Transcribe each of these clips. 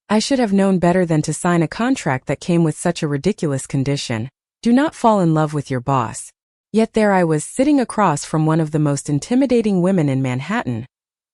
I should have known better than to sign a contract that came with such a ridiculous condition. Do not fall in love with your boss. Yet there I was, sitting across from one of the most intimidating women in Manhattan,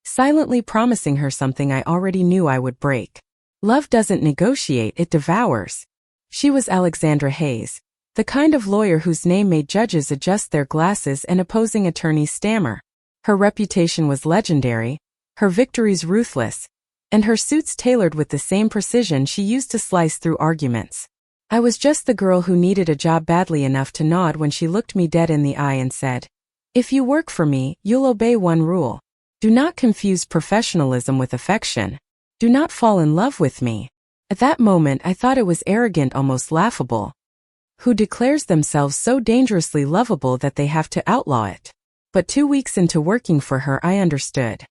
silently promising her something I already knew I would break. Love doesn't negotiate, it devours. She was Alexandra Hayes, the kind of lawyer whose name made judges adjust their glasses and opposing attorneys stammer. Her reputation was legendary, her victories ruthless, and her suits tailored with the same precision she used to slice through arguments. I was just the girl who needed a job badly enough to nod when she looked me dead in the eye and said, "If you work for me, you'll obey one rule. Do not confuse professionalism with affection. Do not fall in love with me." At that moment I thought it was arrogant, almost laughable. Who declares themselves so dangerously lovable that they have to outlaw it? But 2 weeks into working for her I understood.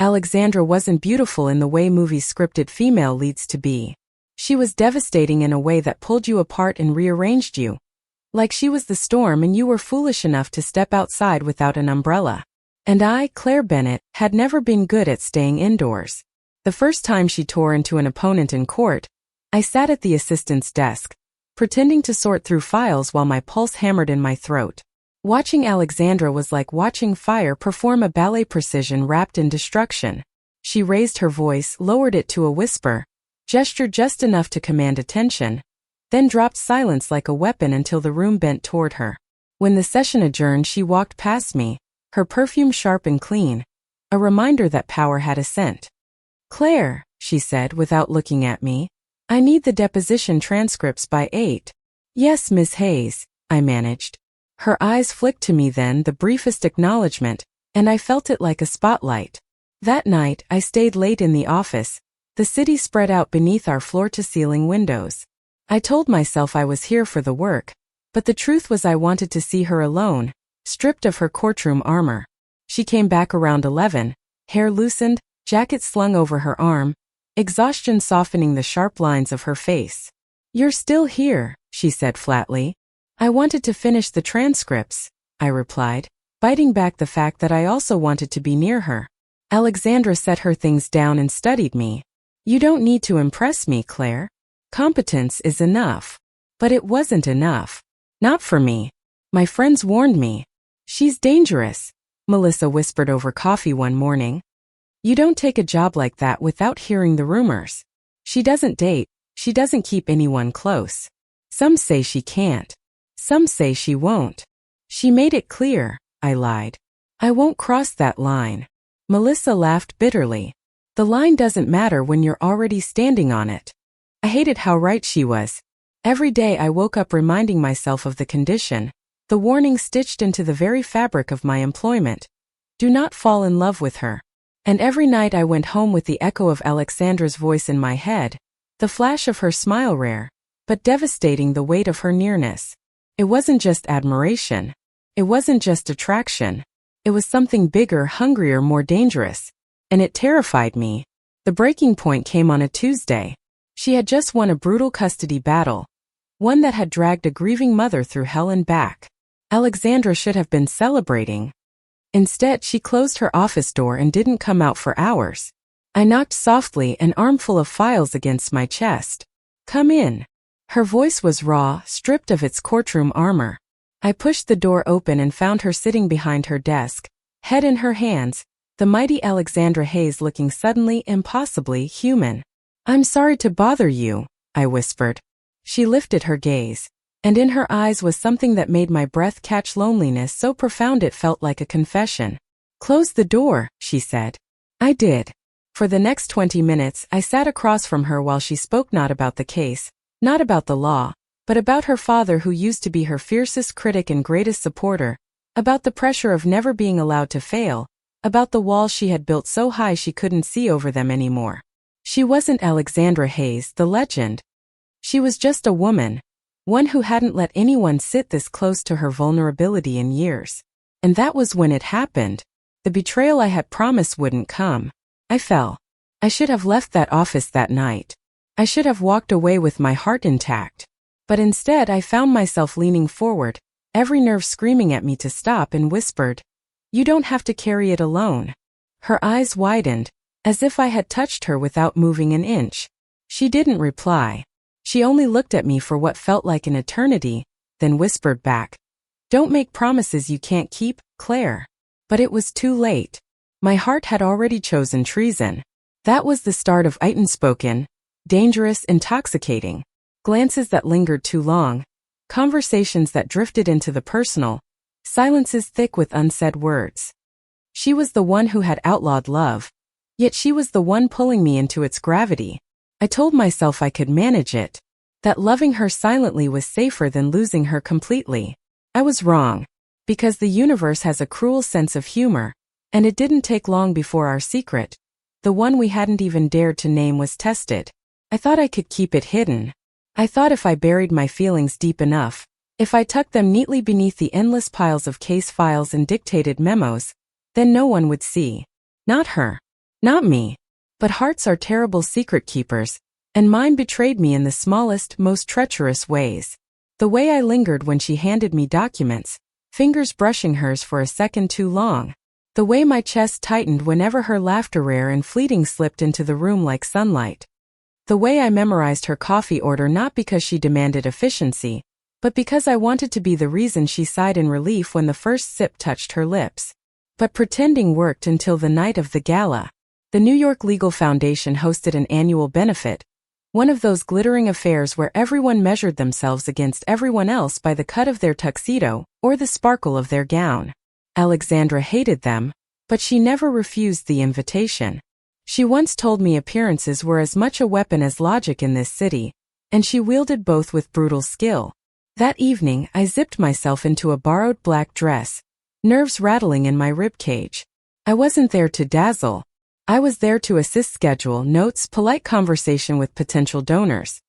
Alexandra wasn't beautiful in the way movies scripted female leads to be. She was devastating in a way that pulled you apart and rearranged you. Like she was the storm and you were foolish enough to step outside without an umbrella. And I, Claire Bennett, had never been good at staying indoors. The first time she tore into an opponent in court, I sat at the assistant's desk, pretending to sort through files while my pulse hammered in my throat. Watching Alexandra was like watching fire perform a ballet precision wrapped in destruction. She raised her voice, lowered it to a whisper, gestured just enough to command attention, then dropped silence like a weapon until the room bent toward her. When the session adjourned, she walked past me, her perfume sharp and clean, a reminder that power had a scent. "Claire," she said without looking at me, "I need the deposition transcripts by 8. "Yes, Miss Hayes," I managed. Her eyes flicked to me then, the briefest acknowledgement, and I felt it like a spotlight. That night, I stayed late in the office, the city spread out beneath our floor-to-ceiling windows. I told myself I was here for the work, but the truth was I wanted to see her alone, stripped of her courtroom armor. She came back around 11, hair loosened, jacket slung over her arm, exhaustion softening the sharp lines of her face. "You're still here," she said flatly. "I wanted to finish the transcripts," I replied, biting back the fact that I also wanted to be near her. Alexandra set her things down and studied me. "You don't need to impress me, Claire. Competence is enough." But it wasn't enough. Not for me. My friends warned me. "She's dangerous," Melissa whispered over coffee one morning. "You don't take a job like that without hearing the rumors. She doesn't date, she doesn't keep anyone close. Some say she can't. Some say she won't. She made it clear," I lied. "I won't cross that line." Melissa laughed bitterly. "The line doesn't matter when you're already standing on it." I hated how right she was. Every day I woke up reminding myself of the condition, the warning stitched into the very fabric of my employment. Do not fall in love with her. And every night I went home with the echo of Alexandra's voice in my head, the flash of her smile rare, but devastating, the weight of her nearness. It wasn't just admiration. It wasn't just attraction. It was something bigger, hungrier, more dangerous. And it terrified me. The breaking point came on a Tuesday. She had just won a brutal custody battle, one that had dragged a grieving mother through hell and back. Alexandra should have been celebrating. Instead, she closed her office door and didn't come out for hours. I knocked softly, an armful of files against my chest. "Come in." Her voice was raw, stripped of its courtroom armor. I pushed the door open and found her sitting behind her desk, head in her hands, the mighty Alexandra Hayes looking suddenly, impossibly human. "I'm sorry to bother you," I whispered. She lifted her gaze, and in her eyes was something that made my breath catch, loneliness so profound it felt like a confession. "Close the door," she said. I did. For the next 20 minutes, I sat across from her while she spoke not about the case, not about the law, but about her father who used to be her fiercest critic and greatest supporter, about the pressure of never being allowed to fail, about the walls she had built so high she couldn't see over them anymore. She wasn't Alexandra Hayes, the legend. She was just a woman, one who hadn't let anyone sit this close to her vulnerability in years. And that was when it happened. The betrayal I had promised wouldn't come. I fell. I should have left that office that night. I should have walked away with my heart intact. But instead I found myself leaning forward, every nerve screaming at me to stop, and whispered, "You don't have to carry it alone." Her eyes widened, as if I had touched her without moving an inch. She didn't reply. She only looked at me for what felt like an eternity, then whispered back, "Don't make promises you can't keep, Claire." But it was too late. My heart had already chosen treason. That was the start of unspoken, dangerous, intoxicating glances that lingered too long, conversations that drifted into the personal, silences thick with unsaid words. She was the one who had outlawed love, yet she was the one pulling me into its gravity. I told myself I could manage it, that loving her silently was safer than losing her completely. I was wrong, because the universe has a cruel sense of humor, and it didn't take long before our secret, the one we hadn't even dared to name, was tested. I thought I could keep it hidden. I thought if I buried my feelings deep enough, if I tucked them neatly beneath the endless piles of case files and dictated memos, then no one would see. Not her. Not me. But hearts are terrible secret keepers, and mine betrayed me in the smallest, most treacherous ways. The way I lingered when she handed me documents, fingers brushing hers for a second too long. The way my chest tightened whenever her laughter, rare and fleeting, slipped into the room like sunlight. The way I memorized her coffee order, not because she demanded efficiency, but because I wanted to be the reason she sighed in relief when the first sip touched her lips. But pretending worked until the night of the gala. The New York Legal Foundation hosted an annual benefit, one of those glittering affairs where everyone measured themselves against everyone else by the cut of their tuxedo or the sparkle of their gown. Alexandra hated them, but she never refused the invitation. She once told me appearances were as much a weapon as logic in this city, and she wielded both with brutal skill. That evening, I zipped myself into a borrowed black dress, nerves rattling in my ribcage. I wasn't there to dazzle. I was there to assist, schedule notes, polite conversation with potential donors.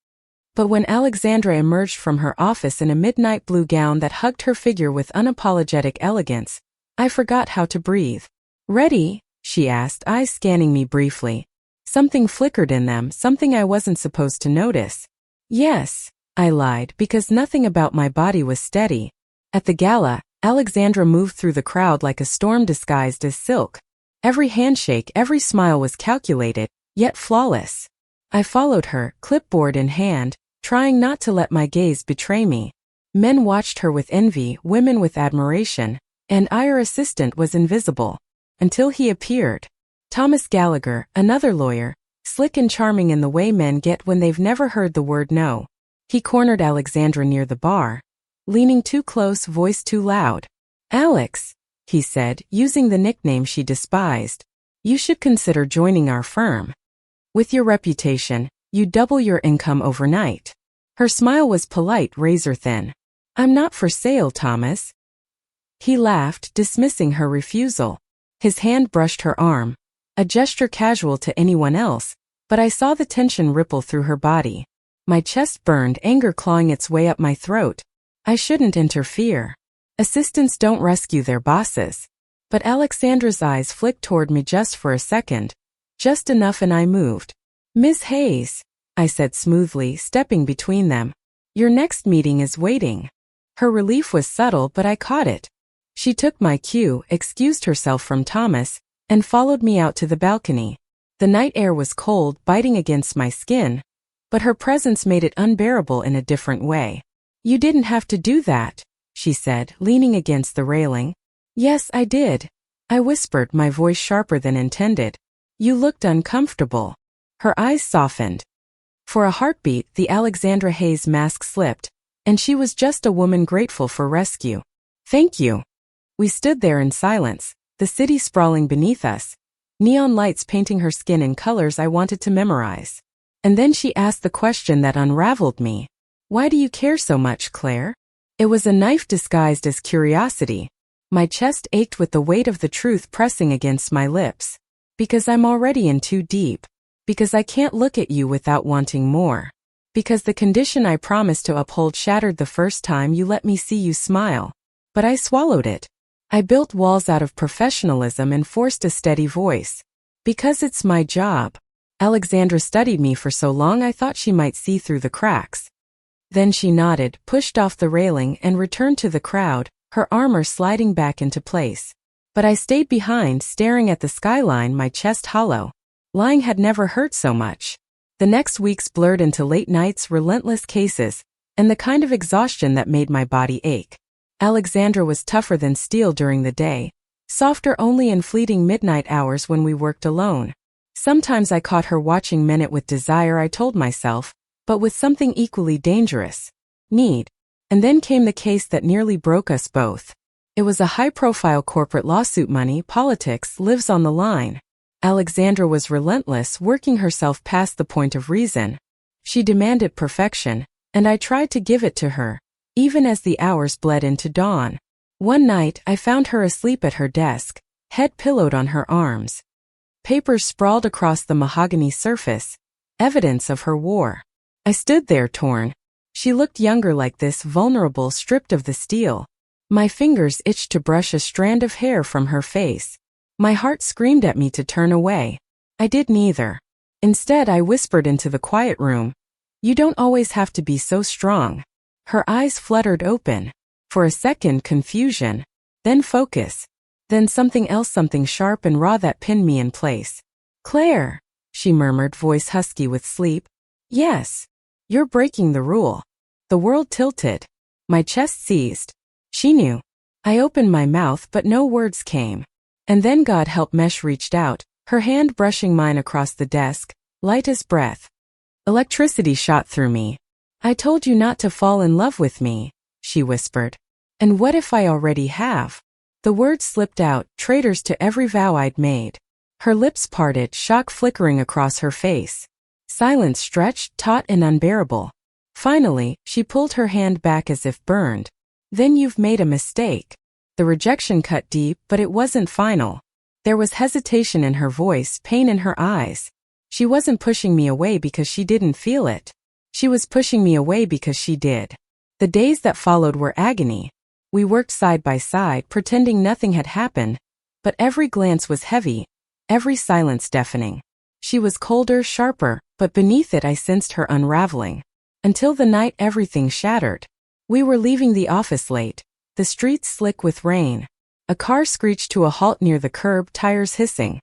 But when Alexandra emerged from her office in a midnight blue gown that hugged her figure with unapologetic elegance, I forgot how to breathe. "Ready?" she asked, eyes scanning me briefly. Something flickered in them, something I wasn't supposed to notice. "Yes," I lied, because nothing about my body was steady. At the gala, Alexandra moved through the crowd like a storm disguised as silk. Every handshake, every smile was calculated, yet flawless. I followed her, clipboard in hand, trying not to let my gaze betray me. Men watched her with envy, women with admiration, and our assistant was invisible. Until he appeared. Thomas Gallagher, another lawyer, slick and charming in the way men get when they've never heard the word no. He cornered Alexandra near the bar, leaning too close, voice too loud. "Alex," he said, using the nickname she despised, "you should consider joining our firm. With your reputation, you'd double your income overnight." Her smile was polite, razor thin. "I'm not for sale, Thomas." He laughed, dismissing her refusal. His hand brushed her arm, a gesture casual to anyone else, but I saw the tension ripple through her body. My chest burned, anger clawing its way up my throat. I shouldn't interfere. Assistants don't rescue their bosses. But Alexandra's eyes flicked toward me just for a second, just enough, and I moved. "Miss Hayes," I said smoothly, stepping between them. "Your next meeting is waiting." Her relief was subtle, but I caught it. She took my cue, excused herself from Thomas, and followed me out to the balcony. The night air was cold, biting against my skin, but her presence made it unbearable in a different way. "You didn't have to do that," she said, leaning against the railing. "Yes, I did," I whispered, my voice sharper than intended. "You looked uncomfortable." Her eyes softened. For a heartbeat, the Alexandra Hayes mask slipped, and she was just a woman grateful for rescue. "Thank you." We stood there in silence, the city sprawling beneath us, neon lights painting her skin in colors I wanted to memorize. And then she asked the question that unraveled me. "Why do you care so much, Claire?" It was a knife disguised as curiosity. My chest ached with the weight of the truth pressing against my lips. "Because I'm already in too deep. Because I can't look at you without wanting more. Because the condition I promised to uphold shattered the first time you let me see you smile." But I swallowed it. I built walls out of professionalism and forced a steady voice. "Because it's my job." Alexandra studied me for so long I thought she might see through the cracks. Then she nodded, pushed off the railing, and returned to the crowd, her armor sliding back into place. But I stayed behind, staring at the skyline, my chest hollow. Lying had never hurt so much. The next weeks blurred into late nights, relentless cases, and the kind of exhaustion that made my body ache. Alexandra was tougher than steel during the day, softer only in fleeting midnight hours when we worked alone. Sometimes I caught her watching Minute with desire, I told myself, but with something equally dangerous. Need. And then came the case that nearly broke us both. It was a high-profile corporate lawsuit. Money, politics, lives on the line. Alexandra was relentless, working herself past the point of reason. She demanded perfection, and I tried to give it to her, even as the hours bled into dawn. One night, I found her asleep at her desk, head pillowed on her arms. Papers sprawled across the mahogany surface, evidence of her war. I stood there torn. She looked younger like this, vulnerable, stripped of the steel. My fingers itched to brush a strand of hair from her face. My heart screamed at me to turn away. I did neither. Instead, I whispered into the quiet room, "You don't always have to be so strong." Her eyes fluttered open. For a second, confusion. Then focus. Then something else, something sharp and raw that pinned me in place. "Claire," she murmured, voice husky with sleep. "Yes. You're breaking the rule." The world tilted. My chest seized. She knew. I opened my mouth, but no words came. And then God help Mesh reached out, her hand brushing mine across the desk, light as breath. Electricity shot through me. "I told you not to fall in love with me," she whispered. "And what if I already have?" The words slipped out, traitors to every vow I'd made. Her lips parted, shock flickering across her face. Silence stretched, taut and unbearable. Finally, she pulled her hand back as if burned. "Then you've made a mistake." The rejection cut deep, but it wasn't final. There was hesitation in her voice, pain in her eyes. She wasn't pushing me away because she didn't feel it. She was pushing me away because she did. The days that followed were agony. We worked side by side, pretending nothing had happened, but every glance was heavy, every silence deafening. She was colder, sharper, but beneath it I sensed her unraveling. Until the night everything shattered. We were leaving the office late, the streets slick with rain. A car screeched to a halt near the curb, tires hissing.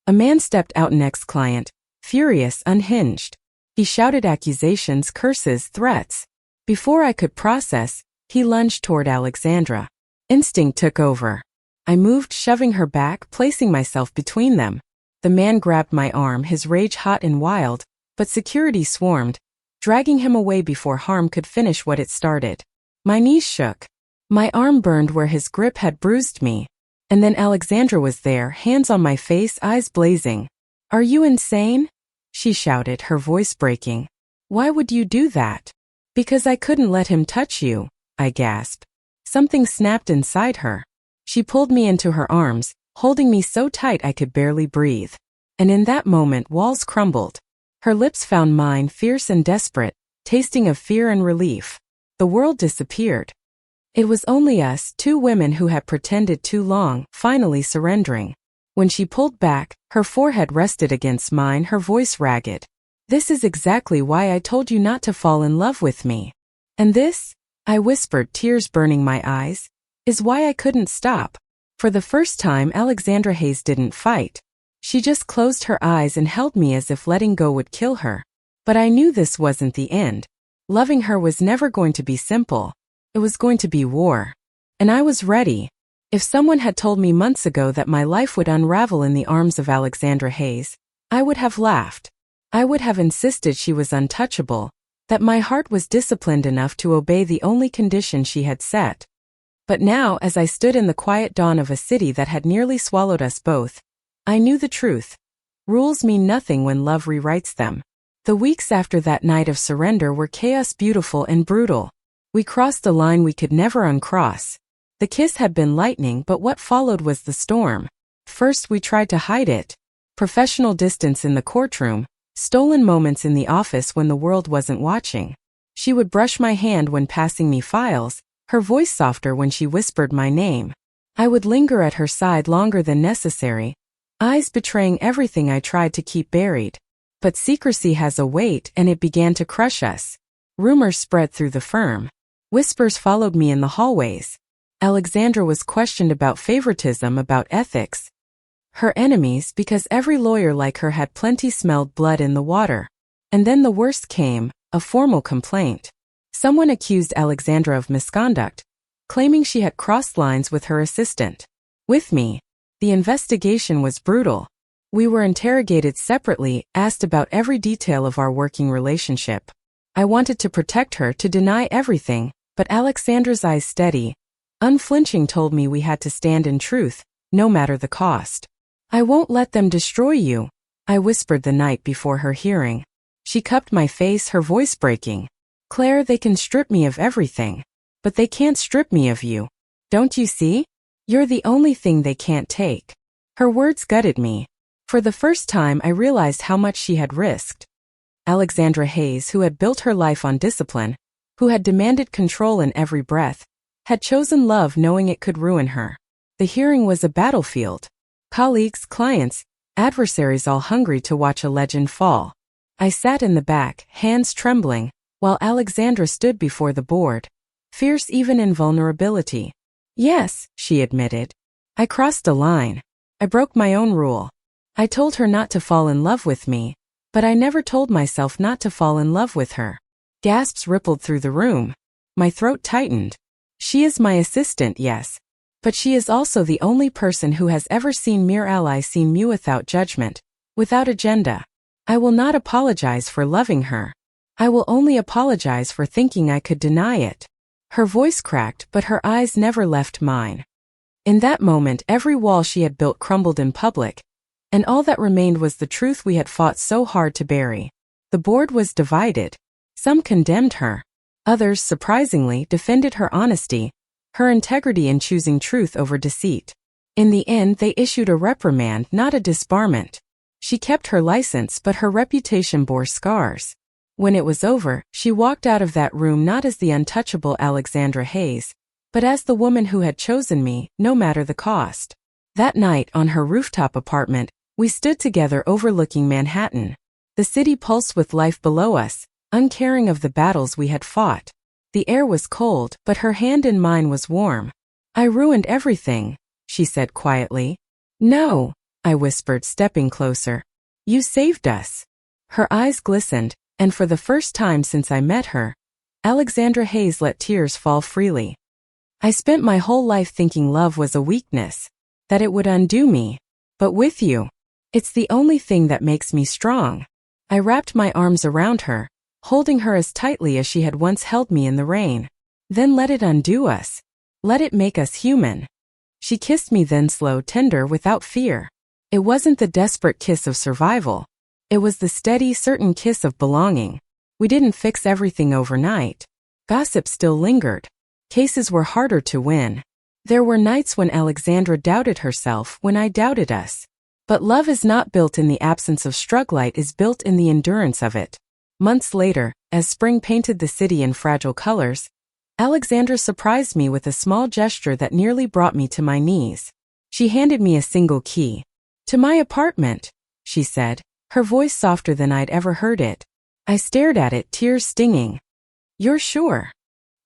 A man stepped out, an ex-client, furious, unhinged. He shouted accusations, curses, threats. Before I could process, he lunged toward Alexandra. Instinct took over. I moved, shoving her back, placing myself between them. The man grabbed my arm, his rage hot and wild, but security swarmed, dragging him away before harm could finish what it started. My knees shook. My arm burned where his grip had bruised me. And then Alexandra was there, hands on my face, eyes blazing. "Are you insane?" she shouted, her voice breaking. "Why would you do that?" "Because I couldn't let him touch you," I gasped. Something snapped inside her. She pulled me into her arms, holding me so tight I could barely breathe. And in that moment, walls crumbled. Her lips found mine, fierce and desperate, tasting of fear and relief. The world disappeared. It was only us, two women who had pretended too long, finally surrendering. When she pulled back, her forehead rested against mine, her voice ragged. "This is exactly why I told you not to fall in love with me. And this," I whispered, tears burning my eyes, "is why I couldn't stop." For the first time, Alexandra Hayes didn't fight. She just closed her eyes and held me as if letting go would kill her. But I knew this wasn't the end. Loving her was never going to be simple. It was going to be war. And I was ready. If someone had told me months ago that my life would unravel in the arms of Alexandra Hayes, I would have laughed. I would have insisted she was untouchable, that my heart was disciplined enough to obey the only condition she had set. But now, as I stood in the quiet dawn of a city that had nearly swallowed us both, I knew the truth. Rules mean nothing when love rewrites them. The weeks after that night of surrender were chaos, beautiful and brutal. We crossed a line we could never uncross. The kiss had been lightning, but what followed was the storm. First we tried to hide it. Professional distance in the courtroom, stolen moments in the office when the world wasn't watching. She would brush my hand when passing me files, her voice softer when she whispered my name. I would linger at her side longer than necessary, eyes betraying everything I tried to keep buried. But secrecy has a weight, and it began to crush us. Rumors spread through the firm. Whispers followed me in the hallways. Alexandra was questioned about favoritism, about ethics. Her enemies, because every lawyer like her had plenty, smelled blood in the water. And then the worst came, a formal complaint. Someone accused Alexandra of misconduct, claiming she had crossed lines with her assistant. With me. The investigation was brutal. We were interrogated separately, asked about every detail of our working relationship. I wanted to protect her, to deny everything, but Alexandra's eyes steady, unflinching, told me we had to stand in truth, no matter the cost. I won't let them destroy you, I whispered the night before her hearing. She cupped my face, her voice breaking. Claire, they can strip me of everything, but they can't strip me of you. Don't you see? You're the only thing they can't take. Her words gutted me. For the first time I realized how much she had risked. Alexandra Hayes, who had built her life on discipline, who had demanded control in every breath, had chosen love knowing it could ruin her. The hearing was a battlefield. Colleagues, clients, adversaries all hungry to watch a legend fall. I sat in the back, hands trembling, while Alexandra stood before the board, fierce even in vulnerability. Yes, she admitted. I crossed a line. I broke my own rule. I told her not to fall in love with me, but I never told myself not to fall in love with her. Gasps rippled through the room. My throat tightened. She is my assistant, yes. But she is also the only person who has ever seen mere ally, seen me without judgment, without agenda. I will not apologize for loving her. I will only apologize for thinking I could deny it. Her voice cracked, but her eyes never left mine. In that moment, every wall she had built crumbled in public, and all that remained was the truth we had fought so hard to bury. The board was divided. Some condemned her. Others, surprisingly, defended her honesty, her integrity in choosing truth over deceit. In the end, they issued a reprimand, not a disbarment. She kept her license, but her reputation bore scars. When it was over, she walked out of that room not as the untouchable Alexandra Hayes, but as the woman who had chosen me, no matter the cost. That night, on her rooftop apartment, we stood together overlooking Manhattan. The city pulsed with life below us, uncaring of the battles we had fought. The air was cold, but her hand in mine was warm. I ruined everything, she said quietly. No, I whispered, stepping closer. You saved us. Her eyes glistened, and for the first time since I met her, Alexandra Hayes let tears fall freely. I spent my whole life thinking love was a weakness, that it would undo me. But with you, it's the only thing that makes me strong. I wrapped my arms around her, holding her as tightly as she had once held me in the rain. Then let it undo us. Let it make us human. She kissed me then, slow, tender, without fear. It wasn't the desperate kiss of survival. It was the steady, certain kiss of belonging. We didn't fix everything overnight. Gossip still lingered. Cases were harder to win. There were nights when Alexandra doubted herself, when I doubted us. But love is not built in the absence of struggle, it is built in the endurance of it. Months later, as spring painted the city in fragile colors, Alexandra surprised me with a small gesture that nearly brought me to my knees. She handed me a single key. To my apartment, she said, her voice softer than I'd ever heard it. I stared at it, tears stinging. You're sure?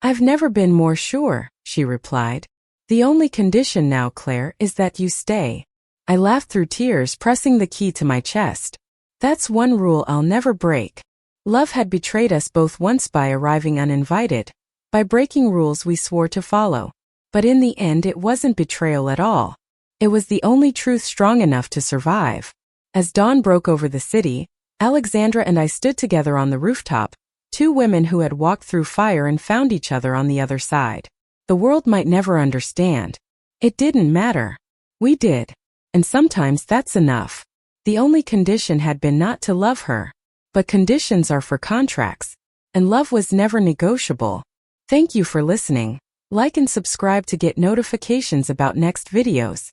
I've never been more sure, she replied. The only condition now, Claire, is that you stay. I laughed through tears, pressing the key to my chest. That's one rule I'll never break. Love had betrayed us both once by arriving uninvited, by breaking rules we swore to follow. But in the end it wasn't betrayal at all. It was the only truth strong enough to survive. As dawn broke over the city, Alexandra and I stood together on the rooftop, two women who had walked through fire and found each other on the other side. The world might never understand. It didn't matter. We did. And sometimes that's enough. The only condition had been not to love her. But conditions are for contracts. And love was never negotiable. Thank you for listening. Like and subscribe to get notifications about next videos.